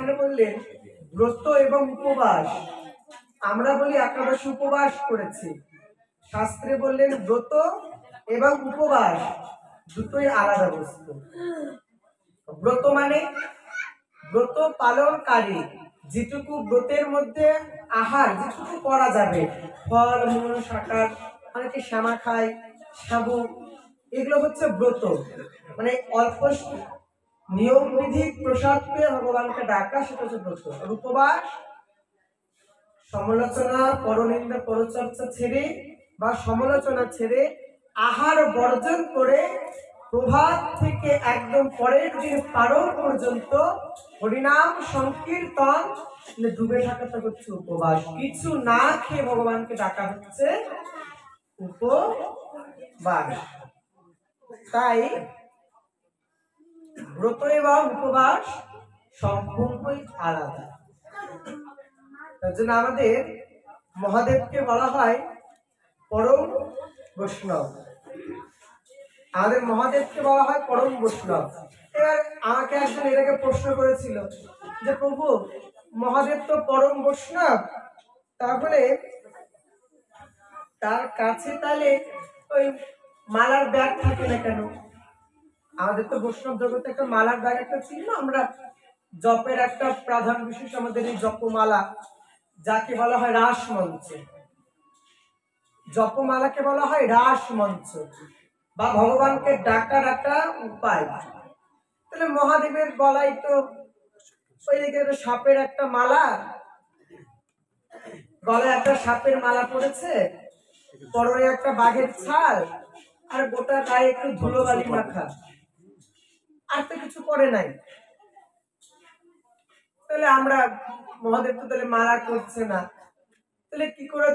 এখানে বললেন ব্রত এবং উপবাস। আমরা বলি একাদশী উপবাস করেছি, শাস্ত্রে বললেন ব্রত এবং উপবাস দুটোই আলাদা বস্তু। ব্রত মানে ব্রত পালনকারী, যেটুকু ব্রতের মধ্যে আহার যেটুকু করা যাবে, ফল মূল শাকার, অনেকে শ্যামা খায়, সাবু, এগুলো হচ্ছে ব্রত, মানে অল্প নিয়ম বিধি প্রসাদ পেয়ে ভগবানকে ডাকা, সেটা হচ্ছে ব্রত। আর উপবাস সমালোচনা, পরনিন্দা, পরচর্চা ছেড়ে বা সমালোচনা ছেড়ে আহার বর্জন করে প্রভাত থেকে একদম পরের দিন পারণ পর্যন্ত হরিনাম সংকীর্তন ডুবে থাকাটা হচ্ছে উপবাস। কিছু না খেয়ে ভগবানকে ডাকা হচ্ছে উপবাস। তাই ব্রত এবং উপবাস সম্পূর্ণই আলাদা। তার জন্য আমাদের মহাদেবকে বলা হয় পরম বৈষ্ণব। আমাদের মহাদেবকে বলা হয় পরম বৈষ্ণব। এবার আমাকে একজন এটাকে প্রশ্ন করেছিল যে প্রভু, মহাদেব তো পরম বৈষ্ণব, তাহলে তার কাছে তাহলে ওই মালার ব্যাগ থাকে না কেন? আমাদের তো বৈষ্ণব জগতে একটা মালার ব্যাগ একটা ছিল, আমরা জপের একটা প্রাধান বিশেষ আমাদের এই জপমালা, যাকে বলা হয় রাস মঞ্চ। জপমালাকে বলা হয় রাস মঞ্চ বা ভগবানকে ডাকার একটা উপায়। তাহলে মহাদেবের গলায় তো ওইদিকে সাপের একটা মালা, গলায় একটা সাপের মালা পড়েছে, পরনে একটা বাঘের ছাল, আর গোটা গায়ে একটু ধুলোবালি মাখা, আর তো কিছু করে নাই। তাহলে আমরা মহাদেব তো তাহলে মালা করছে না, তাহলে কি করে